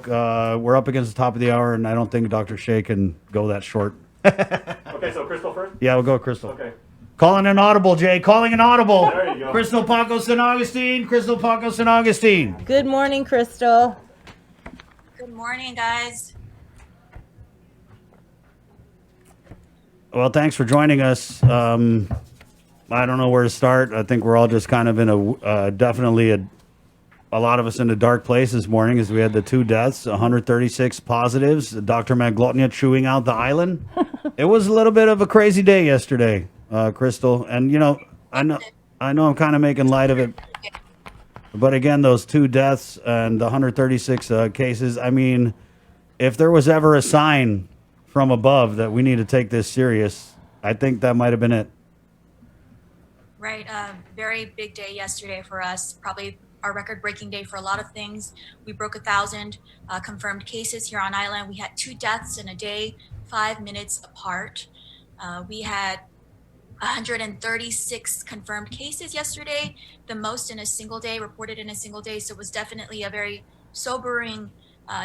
look, we're up against the top of the hour, and I don't think Dr. Shea can go that short. Okay, so Krystal first? Yeah, we'll go Krystal. Okay. Calling an audible, Jay. Calling an audible. There you go. Krystal Paco-San Agustin. Krystal Paco-San Agustin. Good morning, Krystal. Good morning, guys. Well, thanks for joining us. I don't know where to start. I think we're all just kind of in a definitely a lot of us in a dark place this morning as we had the 2 deaths, 136 positives, Dr. Maglotnia chewing out the island. It was a little bit of a crazy day yesterday, Krystal. And, you know I'm kind of making light of it. But again, those 2 deaths and the 136 cases, I mean, if there was ever a sign from above that we need to take this serious, I think that might have been it. Right, very big day yesterday for us, probably our record-breaking day for a lot of things. We broke 1,000 confirmed cases here on island. We had 2 deaths in a day, 5 minutes apart. We had 136 confirmed cases yesterday, the most in a single day, reported in a single day. So it was definitely a very sobering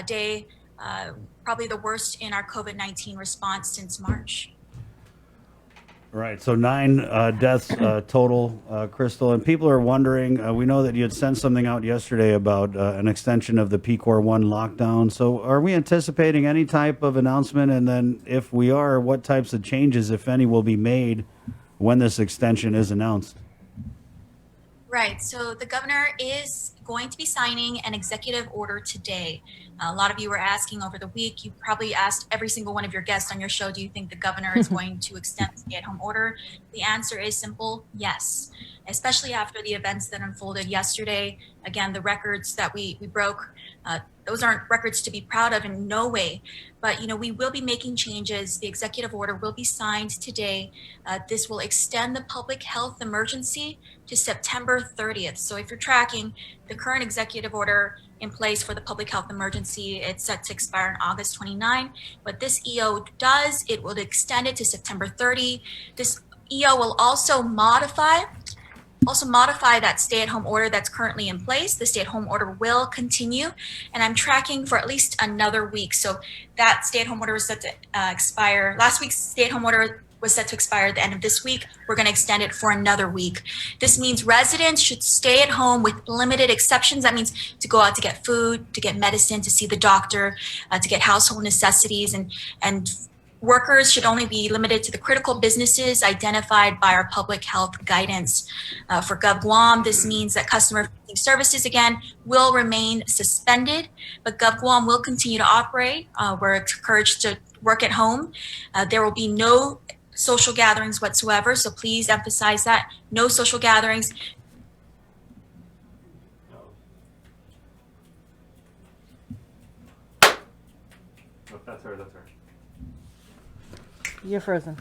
day, probably the worst in our COVID-19 response since March. Right. So 9 deaths total, Krystal. And people are wondering, we know that you had sent something out yesterday about an extension of the PCOR 1 lockdown. So are we anticipating any type of announcement? And then if we are, what types of changes, if any, will be made when this extension is announced? Right. So the governor is going to be signing an executive order today. A lot of you were asking over the week. You probably asked every single one of your guests on your show, do you think the governor is going to extend the stay-at-home order? The answer is simple, yes, especially after the events that unfolded yesterday. Again, the records that we broke, those aren't records to be proud of in no way. But, you know, we will be making changes. The executive order will be signed today. This will extend the public health emergency to September 30th. So if you're tracking the current executive order in place for the public health emergency, it's set to expire on August 29. What this EO does, it will extend it to September 30. This EO will also modify that stay-at-home order that's currently in place. The stay-at-home order will continue, and I'm tracking for at least another week. So that stay-at-home order was set to expire. Last week's stay-at-home order was set to expire at the end of this week. We're going to extend it for another week. This means residents should stay at home with limited exceptions. That means to go out to get food, to get medicine, to see the doctor, to get household necessities, and workers should only be limited to the critical businesses identified by our public health guidance. For Gov Guam, this means that customer-facing services, again, will remain suspended, but Gov Guam will continue to operate. We're encouraged to work at home. There will be no social gatherings whatsoever, so please emphasize that. No social gatherings. Oh, that's her. You're frozen.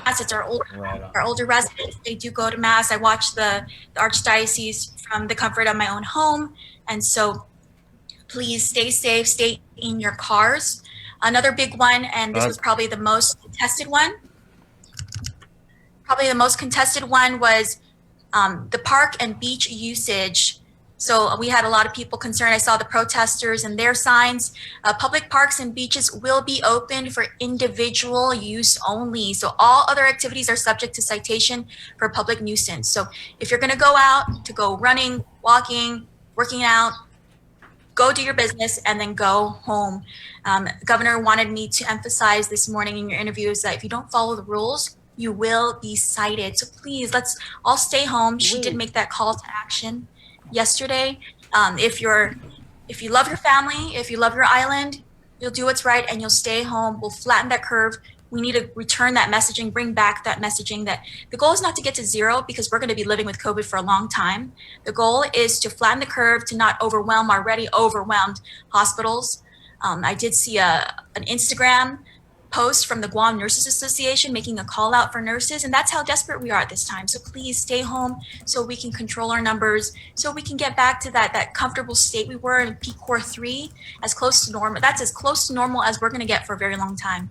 It's our older residents. They do go to mass. I watch the archdiocese from the comfort of my own home, and so please stay safe, stay in your cars. Another big one, and this was probably the most contested one. Probably the most contested one was the park and beach usage. So we had a lot of people concerned. I saw the protesters and their signs. Public parks and beaches will be open for individual use only. So all other activities are subject to citation for public nuisance. So if you're going to go out to go running, walking, working out, go do your business and then go home. Governor wanted me to emphasize this morning in your interviews that if you don't follow the rules, you will be cited. So please, let's all stay home. She did make that call to action yesterday. If you love your family, if you love your island, you'll do what's right and you'll stay home. We'll flatten that curve. We need to return that messaging, bring back that messaging that the goal is not to get to zero because we're going to be living with COVID for a long time. The goal is to flatten the curve, to not overwhelm already overwhelmed hospitals. I did see an Instagram post from the Guam Nurses Association making a call out for nurses, and that's how desperate we are at this time. So please stay home so we can control our numbers, so we can get back to that comfortable state we were in PCOR 3, as close to normal. That's as close to normal as we're going to get for a very long time.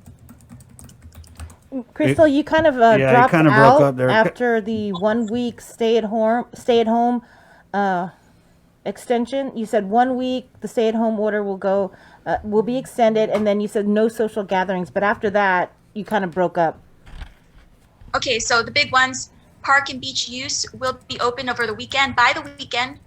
Krystal, you kind of yeah, you dropped kinda broke out up there. after the 1 week stay at home extension. You said 1 week the stay-at-home order will be extended, and then you said no social gatherings. But after that, you kind of broke up. Okay, so the big ones, park and beach use will be open over the weekend, by the weekend,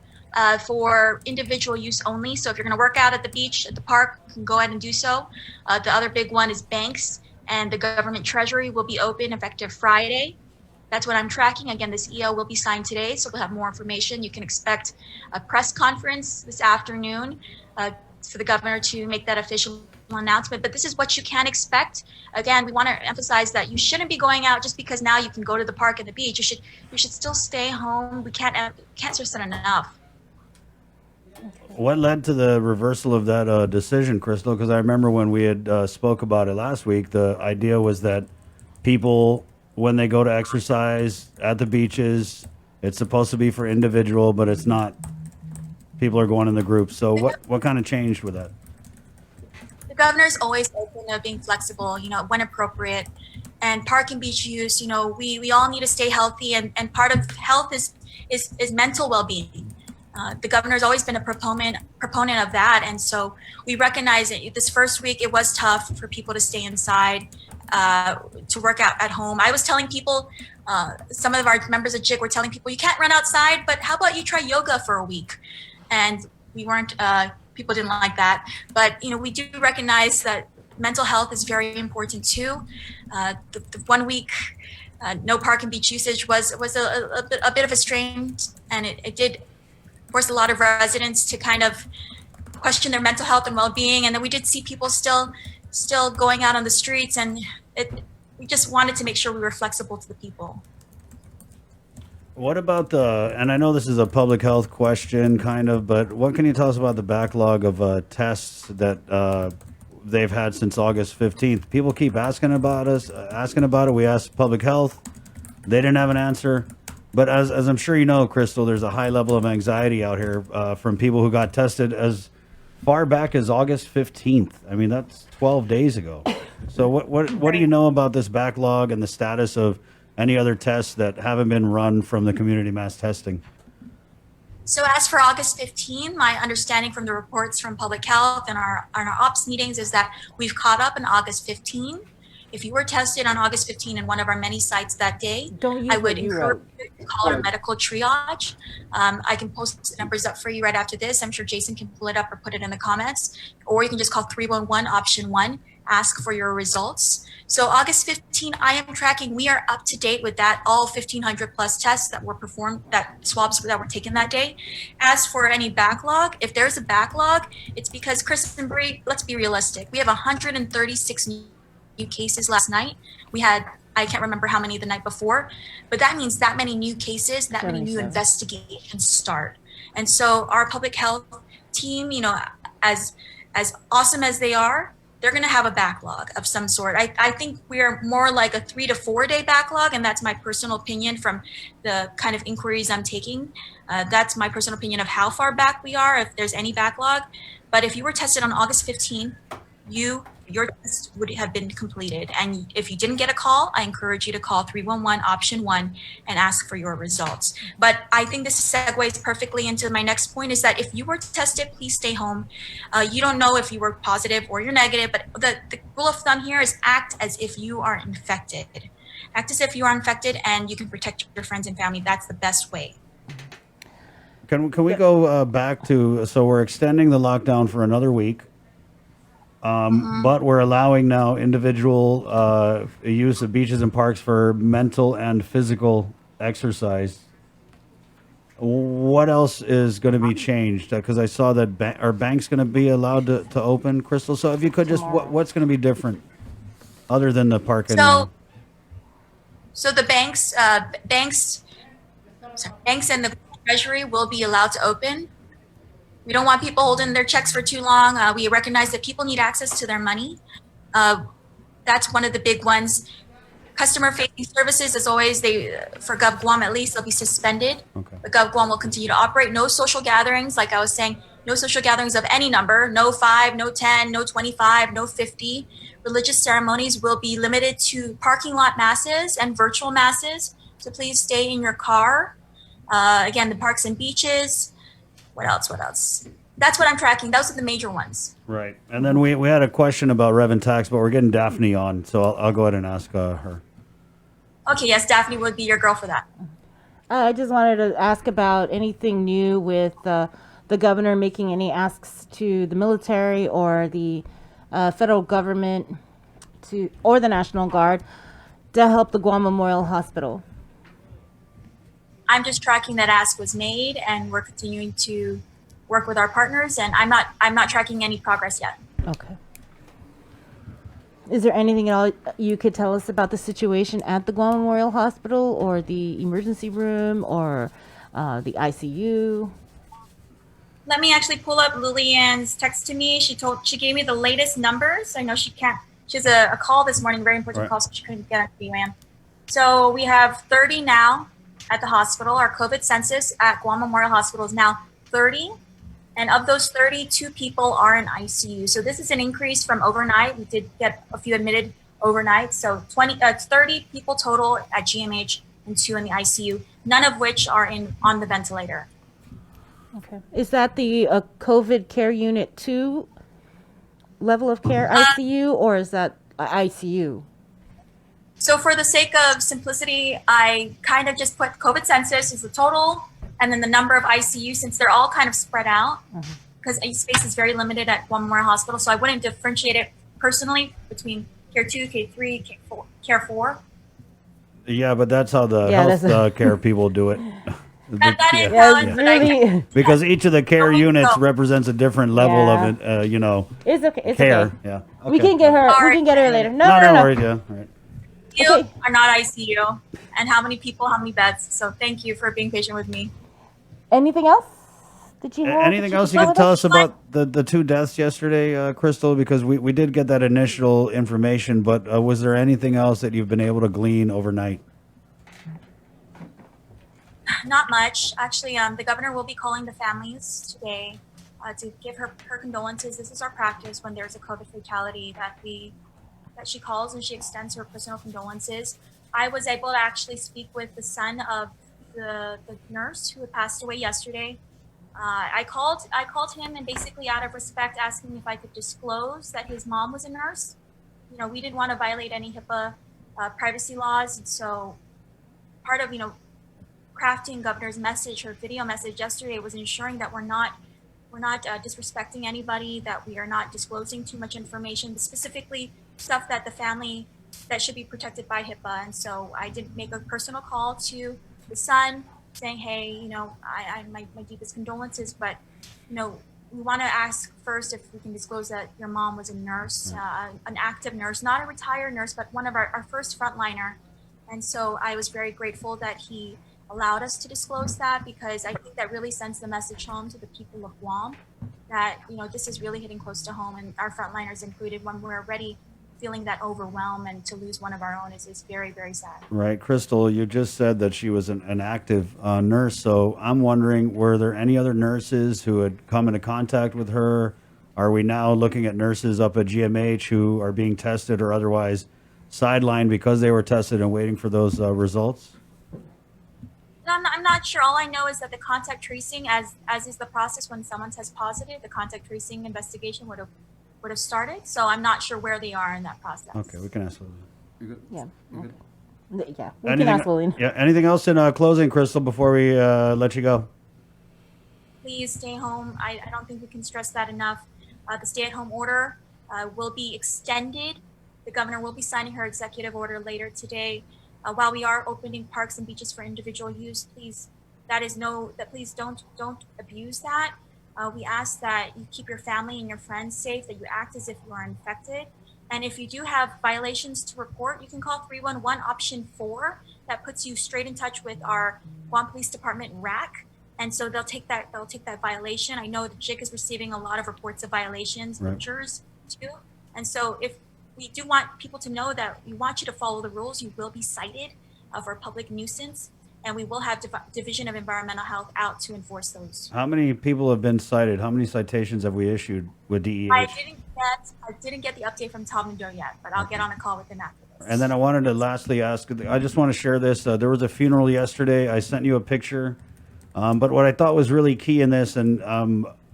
for individual use only. So if you're going to work out at the beach, at the park, you can go ahead and do so. The other big one is banks and the government treasury will be open effective Friday. That's what I'm tracking. Again, this EO will be signed today, so we'll have more information. You can expect a press conference this afternoon for the governor to make that official announcement. But this is what you can expect. Again, we want to emphasize that you shouldn't be going out just because now you can go to the park and the beach. You should still stay home. We can't stress that enough. What led to the reversal of that decision, Krystal? Because I remember when we had spoke about it last week, the idea was that people, when they go to exercise at the beaches, it's supposed to be for individual, but it's not. People are going in the groups. So what kind of changed with that? The governor's always open to being flexible, when appropriate. And park and beach use, we all need to stay healthy, and part of health is mental well-being. The governor's always been a proponent of that, and so we recognize that this first week it was tough for people to stay inside, to work out at home. I was telling people, some of our members of JIC were telling people, you can't run outside, but how about you try yoga for a week? And we weren't, people didn't like that. But, we do recognize that mental health is very important too. The 1 week no park and beach usage was a bit of a strain, and it did force a lot of residents to kind of question their mental health and well-being. And then we did see people still going out on the streets, and we just wanted to make sure we were flexible to the people. What about and I know this is a public health question kind of, but what can you tell us about the backlog of tests that they've had since August 15th? People keep asking about it. We asked public health. They didn't have an answer. But as I'm sure you know, Krystal, there's a high level of anxiety out here from people who got tested as far back as August 15th. I mean, that's 12 days ago. So what do you know about this backlog and the status of any other tests that haven't been run from the community mass testing? So as for August 15, my understanding from the reports from public health and our ops meetings is that we've caught up in August 15. If you were tested on August 15 in one of our many sites that day, I would encourage you to call our medical triage. I can post the numbers up for you right after this. I'm sure Jason can pull it up or put it in the comments. Or you can just call 311 option 1, ask for your results. So August 15, I am tracking. We are up to date with that, all 1,500 plus tests that were performed, that swabs that were taken that day. As for any backlog, if there's a backlog, it's because, Chris and Bree, let's be realistic. We have 136 new cases last night. We had, I can't remember how many the night before, but that means that many new cases, that many new investigations start. And so our public health team, as awesome as they are, they're going to have a backlog of some sort. I think we're more like a 3 to 4 day backlog, and that's my personal opinion from the kind of inquiries I'm taking. That's my personal opinion of how far back we are, if there's any backlog. But if you were tested on August 15, your test would have been completed. And if you didn't get a call, I encourage you to call 311 option 1 and ask for your results. But I think this segues perfectly into my next point, is that if you were tested, please stay home. You don't know if you were positive or you're negative, but the rule of thumb here is act as if you are infected. Act as if you are infected, and you can protect your friends and family. That's the best way. Can we go back to, so we're extending the lockdown for another week. But we're allowing now individual use of beaches and parks for mental and physical exercise. What else is going to be changed? Because I saw that are banks going to be allowed to open, Krystal? So if you could just, what's going to be different other than the park? So the banks and the treasury will be allowed to open. We don't want people holding their checks for too long. We recognize that people need access to their money. That's one of the big ones. Customer-facing services, as always, for Gov Guam at least, they'll be suspended. Okay. But Gov Guam will continue to operate. No social gatherings. Like I was saying, No social gatherings of any number, no 5, no 10, no 25, no 50. Religious ceremonies will be limited to parking lot masses and virtual masses. So please stay in your car. Again, the parks and beaches. What else? What else? That's what I'm tracking. Those are the major ones. Right. And then we had a question about rev and tax, but we're getting Daphne on, so I'll go ahead and ask her. Okay, yes, Daphne would be your girl for that. I just wanted to ask about anything new with the governor making any asks to the military or the federal government or the National Guard to help the Guam Memorial Hospital. I'm just tracking that ask was made, and we're continuing to work with our partners. And I'm not tracking any progress yet. Okay. Is there anything else you could tell us about the situation at the Guam Memorial Hospital or the emergency room or the ICU? Let me actually pull up Lillian's text to me. She gave me the latest numbers. I know she has a call this morning, very important call, so she couldn't get on the UAN. So we have 30 now at the hospital. Our COVID census at Guam Memorial Hospital is now 30. And of those 30, 2 people are in ICU. So this is an increase from overnight. We did get a few admitted overnight. So 30 people total at GMH and 2 in the ICU, none of which are on the ventilator. Okay. Is that the COVID care unit 2 level of care ICU, or is that ICU? So for the sake of simplicity, I kind of just put COVID census as the total, and then the number of ICU, since they're all kind of spread out, because space is very limited at Guam Memorial Hospital. So I wouldn't differentiate it personally between Care 2, K3, Care 4. Yeah, but that's how the health care people do it. That is how it's really, Because each of the care units represents a different level of it, it's okay. It's care. okay. Yeah. We can get her. Sorry. We can get her later. No, No no. worries. Yeah. All right. You Okay. are not ICU, and how many people, how many beds. So thank you for being patient with me. Anything else? Did you have Anything else you share can with tell us? us about the 2 deaths yesterday, Krystal? Because we did get that initial information, but was there anything else that you've been able to glean overnight? Not much. Actually, the governor will be calling the families today to give her condolences. This is our practice when there's a COVID fatality that she calls and she extends her personal condolences. I was able to actually speak with the son of the nurse who had passed away yesterday. I called him and basically out of respect asking if I could disclose that his mom was a nurse. You know, we didn't want to violate any HIPAA privacy laws, and so part of crafting governor's message, her video message yesterday, was ensuring that we're not disrespecting anybody, that we are not disclosing too much information, specifically stuff that the family that should be protected by HIPAA. And so I did make a personal call to the son saying, hey, my deepest condolences, but we want to ask first if we can disclose that your mom was a nurse, an active nurse, not a retired nurse, but one of our first frontliner. And so I was very grateful that he allowed us to disclose that, because I think that really sends the message home to the people of Guam that, this is really hitting close to home, and our frontliners included, when we're already feeling that overwhelm, and to lose one of our own is very, very sad. Right. Krystal, you just said that she was an active nurse. So I'm wondering, were there any other nurses who had come into contact with her? Are we now looking at nurses up at GMH who are being tested or otherwise sidelined because they were tested and waiting for those results? I'm not sure. All I know is that the contact tracing, as is the process when someone tests positive, the contact tracing investigation would have started. So I'm not sure where they are in that process. Okay, we can ask those. Yeah. Yeah. We can ask Lillian. Yeah. Anything else in closing, Krystal, before we let you go? Please stay home. I don't think we can stress that enough. The stay-at-home order will be extended. The governor will be signing her executive order later today. While we are opening parks and beaches for individual use, please don't abuse that. We ask that you keep your family and your friends safe, that you act as if you are infected. And if you do have violations to report, you can call 311 option 4. That puts you straight in touch with our Guam Police Department RAC. And so they'll take that violation. I know the JIC is receiving a lot of reports of violations, pictures too. And so if we do want people to know that we want you to follow the rules, you will be cited for public nuisance. and we will have Division of Environmental Health out to enforce those. How many people have been cited? How many citations have we issued with DEH? I didn't get the update from Tom Nadeau yet, but I'll get on a call with him after this. And then I wanted to lastly ask, I just want to share this. There was a funeral yesterday. I sent you a picture. But what I thought was really key in this, and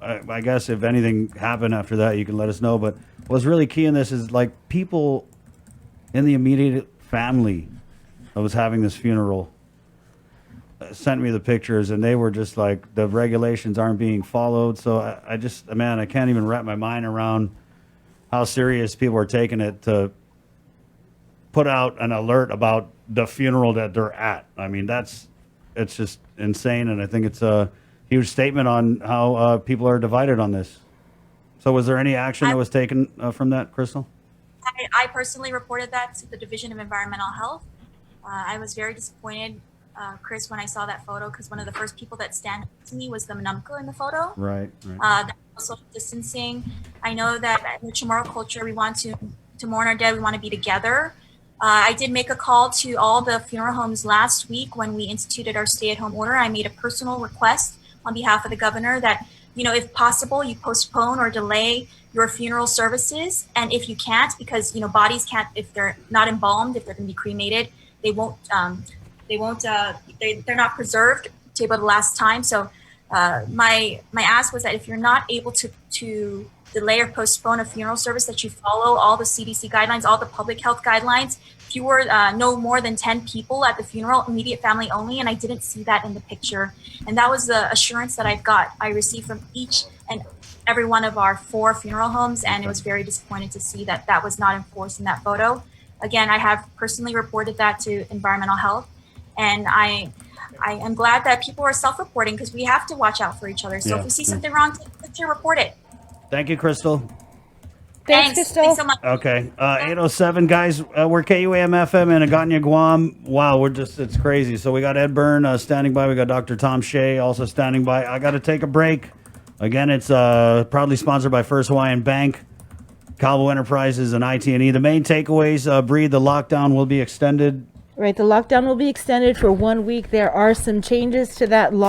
I guess if anything happened after that, you can let us know. But what was really key in this is like people in the immediate family that was having this funeral sent me the pictures, and they were just like, the regulations aren't being followed. So I just, man, I can't even wrap my mind around how serious people are taking it to put out an alert about the funeral that they're at. I mean, it's just insane, and I think it's a huge statement on how people are divided on this. So was there any action that was taken from that, Krystal? I personally reported that to the Division of Environmental Health. I was very disappointed, Chris, when I saw that photo, because one of the first people that stand up to me was the Manamco in the photo. Right. Social distancing. I know that in the Chamorro culture, we want to mourn our dead. We want to be together. I did make a call to all the funeral homes last week when we instituted our stay-at-home order. I made a personal request on behalf of the governor that, if possible, you postpone or delay your funeral services. And if you can't, because, bodies can't, if they're not embalmed, if they're going to be cremated, they're not preserved to able to last time. So my ask was that if you're not able to delay or postpone a funeral service, that you follow all the CDC guidelines, all the public health guidelines. Fewer, no more than 10 people at the funeral, immediate family only. And I didn't see that in the picture. And that was the assurance that I received from each and every one of our 4 funeral homes. And it was very disappointing to see that that was not enforced in that photo. Again, I have personally reported that to environmental health. And I am glad that people are self-reporting, because we have to watch out for each other. So if we see something wrong, take a picture, report it. Thank you, Krystal. Thanks, Krystal. Thanks so much. Okay. 807, guys. We're KUAM FM in Agana, Guam. Wow, it's crazy. So we got Ed Byrne standing by. We got Dr. Tom Shea also standing by. I got to take a break. Again, it's proudly sponsored by First Hawaiian Bank, Calvo Enterprises, and IT&E. The main takeaways, Bree, the lockdown will be extended. Right, the lockdown will be extended for 1 week. There are some changes to that law.